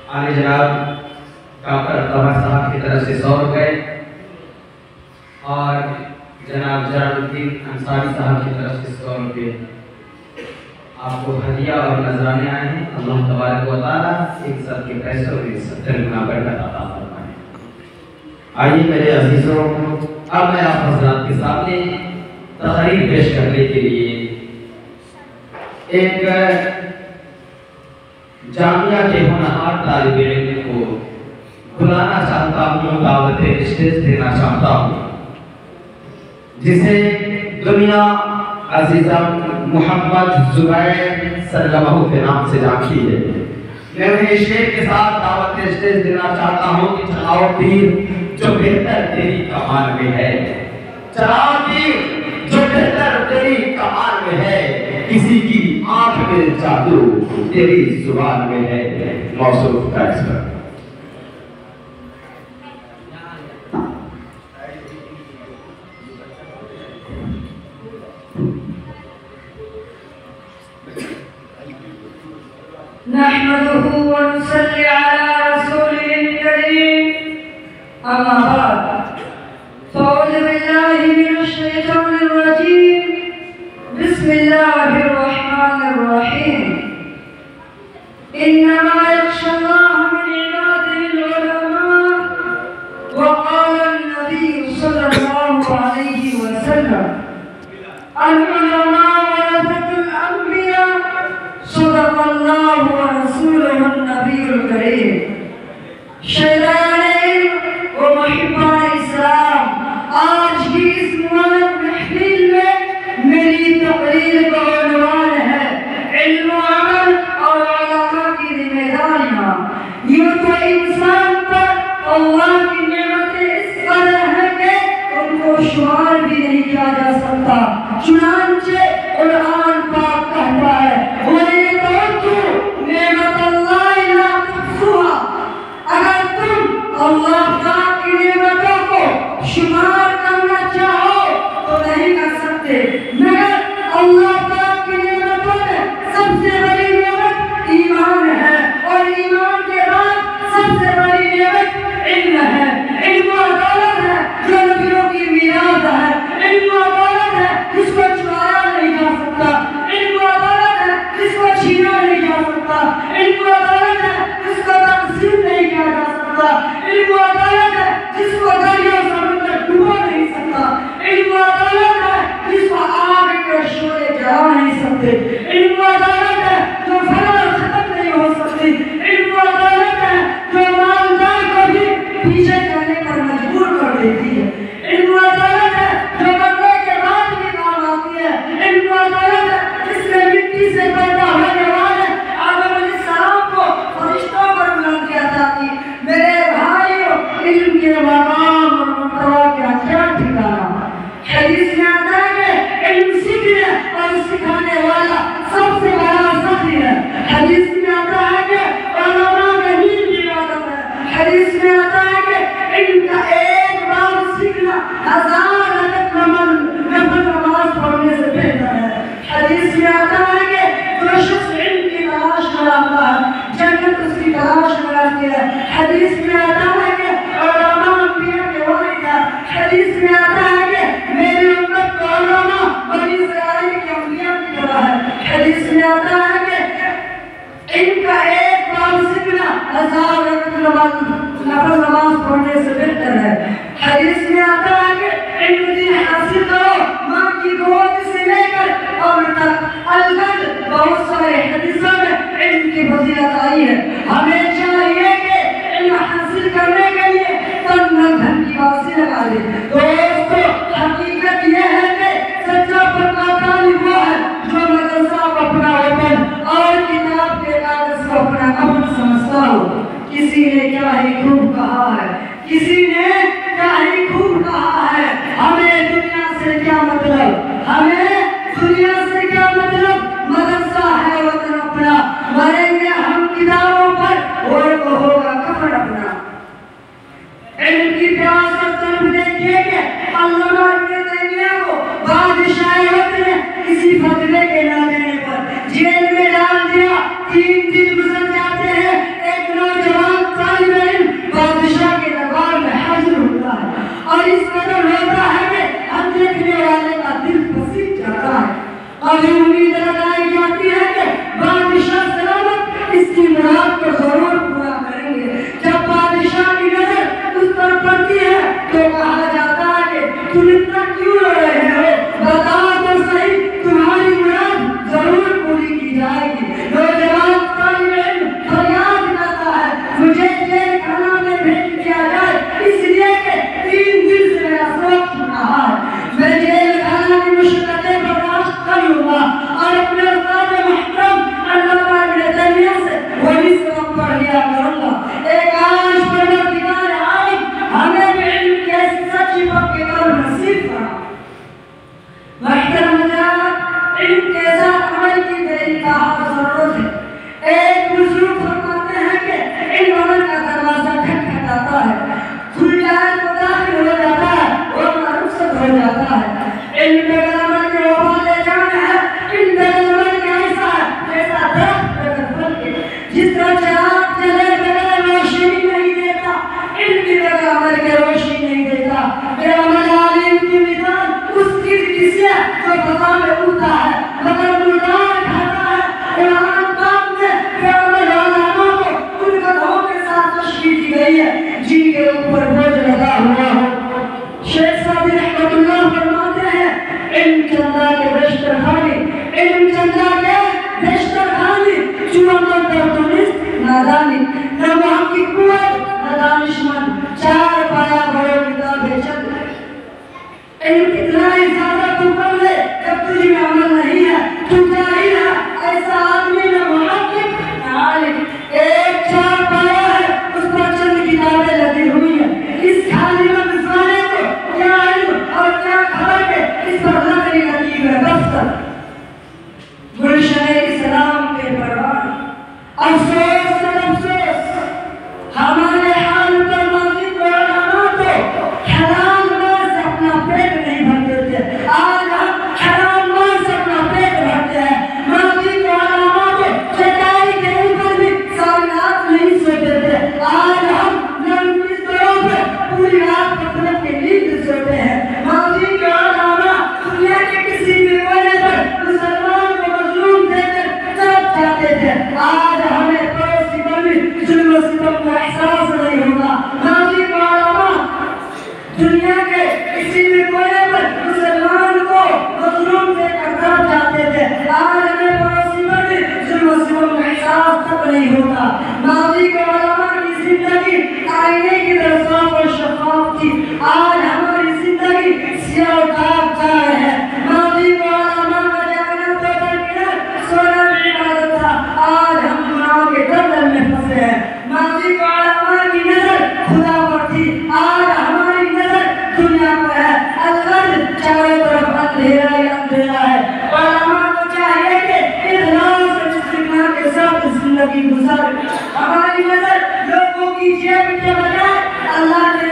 आने जनाब डॉक्टर अब्दुल्ला साहब की तरफ से 100 रुपये और जनाब जलालुद्दीन अंसारी साहब की तरफ से 100 रुपये आपको हदिया और नजराने आए हैं। अल्लाह तबारक व तआला एक साथ के पैसों में 70 गुना बरकत अता फरमाए। आइए मेरे अजीजों, अब मैं आप हज़रात के सामने तकरीर पेश करने के लिए एक जामिया के होनहार तालिब इल्म को बुलाना चाहता हूँ, दावत स्टेज देना चाहता हूँ, जिसे दुनिया अजीज़ा मोहम्मद जुबैर सल्लल्लाहु के नाम से जानती है। मैं उन्हें शेर के साथ दावत स्टेज देना चाहता हूँ कि चलाओ तीर जो बेहतर तेरी कमान में है, चलाओ तीर जो बेहतर तेरी कमान में है, किसी की आंख में जादू तेरी जुबान में है। मौसूफ का एक्सपर्ट नहमदुहु व नुसल्ली अला रसूलिल करीम, अम्मा बाद, फ़अऊज़ु बिल्लाहि मिनश शैतानिर रजीम, बिस्मिल्लाहिर रहमानिर रहीम। इन्नमा यख्शल्लाह मिन इबादिहिल उलमा, व क़ाला an-नबी सल्लल्लाहु अलैहि वसल्लम, अल-उलमा वरसतुल अंबिया, सदक़ल्लाहु व रसूलुहुन नबीयुल करीम। शहदाए व मुहिब्बाए इस्लाम, आज की इस मुबारक महफिल में मेरी तकरीर का उन्वान है इल्म व अमल और उलमा की जिम्मेदारियां। यूं तो इंसान पर अल्लाह की नेमतें इस कदर है कि उनको शुमार भी नहीं किया जा सकता। चुनांचे कुरान पाक कहता है, अगर तुम अल्लाह पाक की नेमतों को शुमार करना चाहो तो नहीं कर सकते, मगर अल्लाह पाक की नेमतों में सबसे बड़ी नेमत ईमान है और ईमान के बाद सबसे बड़ी नेमत इल्म है। इल्म अदालत है जो नबियों की मीरास है, इल्म अदालत है जिसको चुराया नहीं जा सकता, इल्म अदालत है जिसको छीना नहीं जा सकता, इल्म अदालत है जिसको तकसीम नहीं किया जा सकता, इल्म अदालत है जिसको दरिया समुद्र डुबा नहीं सकता, इल्म अदालत है जिसको आग के शोले जला नहीं सकते, इल्म अदालत है जो फरार खत्म नहीं हो सकती, इल्म अदालत है जो मालदार को भी पीछे करने पर मजबूर कर देती है, इल्म अदालत है जो मरने के बाद भी काम आती है, इल्म अदालत है जिसने मिट्टी से पैदा होने वाले आदम अलैहिस्सलाम को फरिश्तों पर बुलंद किया था। मेरे भाइयों, इल्म के मकाम और मर्तबा का क्या ठिकाना। हदीस में आता है कि इल्म सीखने और सिखाने वाला सबसे बड़ा साथी है। हदीस में आता है कि उलमा का नींद की इबादत है। हदीस में आता है कि इल्म का एक बार सीखना 1000 नफल नमाज पढ़ने से बेहतर है। हदीस में आता है कि जो शख्स इल्म की तलाश में आता है जन्नत उसकी तलाश में आती है। हदीस में आता है कि उलमा अंबिया के वारिस है। हदीस में आता है कि मेरी उम्मत का उलमा बनी इस्राइल के अंबिया की तरह है। हदीस में आता है कि इनका एक बार सीखना 1000 नफल नमाज पढ़ने से बेहतर है। हदीस में आता है कि इल्म दिन हासिल करो, माँ की गोद से लेकर और तक। अलग बहुत सारे हदीसों में इल्म की फजीलत आई है। हमें चाहिए कि इल्म हासिल करने के लिए तन मन धन की वासी लगा ले। दोस्तों, हकीकत यह है कि सच्चा पक्का तालिब वो है जो मदरसा को अपना वतन और किताब के कागज को अपना अमन समझता हो। किसी ने क्या ही खूब कहा है, किसी ने क्या ही खूब कहा है, हमें दुनिया से क्या मतलब, हमें दुनिया से क्या मतलब, मदरसा है वतन अपना, मरेंगे हम किताबों पर और वो होगा कफन अपना। इल्म की प्यास और तलब देखिए कि अल्लामा इब्न तैमिया को बादशाह वक्त ने किसी फतवे के न देने पर जेल में डाल दिया। 3 दिन गुजर जाते हैं, एक नौजवान तो कहा जाता है कि तुम इतना क्यों रो रहे हो, बताओ तो सही, तुम्हारी मुराद जरूर पूरी की जाएगी। नौजवान फरियाद करता है, मुझे जेल खाना में भेज दिया जाए, इसलिए कि 3 दिन से मेरा सोच रहा है। मैं जेल खाना की मुश्किलें बर्दाश्त कर लूंगा और अपने उस्ताद मुहतरम अल्लामा इब्न तैमिया से वही सबक पढ़ लिया करूंगा। एक आज परवरदिगार आलम हमें भी इल्म की ऐसी सच्ची पक्की कौल नसीब फरमा। मुहतरम हज़रात, इल्म के साथ अमल की बेइंतहा जरूरत है। एक बुजुर्ग फरमाते हैं कि इल्म अमल का दरवाजा खटखटाता है, खुल जाए तो दाखिल हो जाता है, वरना रुखसत हो जाता है। इल्म बगैर अमल के वफा ले जाना है, इल्म बगैर अमल के ऐसा है जैसा दरख्त बगैर फल के, जिस तरह चिराग जले बगैर रोशनी नहीं देता, इल्म भी बगैर अमल के रोशनी नहीं देता। बेअमल आलिम की मिसाल उसकी किसी जो फजा में उड़ता है मगर मुर्दार खाता है। कुरान पाक में बेअमल आलिमों को उन गधों के साथ तशबीह दी गई है जिनके ऊपर बोझ लगा हुआ हो। शेख सादी रहमतुल्लाह फरमाते हैं, इल्म चंदा के बेशतर खानी, इल्म चंदा के बेशतर खानी, चुअंदर तरतुनिस्त नादानी, न वहाँ की कुवत न दानिशमंद, 4 पाया बड़ो किताबे चंद। इल्म कितना ही ज्यादा तू कर ले, जब तुझे में अमल नहीं है तू जाहिल है, ऐसा आदमी न मुहक्किक न आलिम। एक 4 पाया है, उस पर चंद किताबें लगी हुई है, इस खाली में मिसाले को क्या इल्म और क्या खबर के इस पर लगी लगी है दफ्तर। गुलशन इस्लाम के परवान अफसोस अफसोस हमारे हाल पर माजी को अलामा तो हलाल माल से अपना पेट नहीं भरते थे, आज हम हराम माल से अपना पेट भरते हैं। माजी को अलामा तो चटाई के ऊपर भी सारी रात नहीं सोते थे, आज हम नरम बिस्तरों पे पूरी रात पत्थर के नींद सोते हैं। माजी को अलामा दुनिया के किसी भी कोने पर मुसलमान को मजलूम देकर तड़प जाते थे, आज हमें पड़ोसी पर भी जुल्म सितम का एहसास नहीं होता। माजी को अलामा दुनिया के किसी भी कोने पर मुसलमान को मजलूम देकर तड़प जाते थे, आज हमें पड़ोसी पर भी जुल्म सितम का एहसास तक नहीं होता। माजी को अलामा की जिंदगी आईने की तरह साफ और शफाफ थी, आज हमारी जिंदगी सियाह और दागदार है। माजी को अलामा का जाना तो तकदीर सोना भी इबादत था, आज हम गुनाहों के दलदल में फंसे हैं। माजी को अलामा की नजर खुदा पर थी, आज हमारी नजर दुनिया पर है। अल्लाह चारों तरफ अंधेरा ही अंधेरा है। अलामा को चाहिए कि इखलास और इस्तिक़ामत के साथ जिंदगी गुजारे। हमारी नजर लोगों की जेब के बजाय अल्लाह के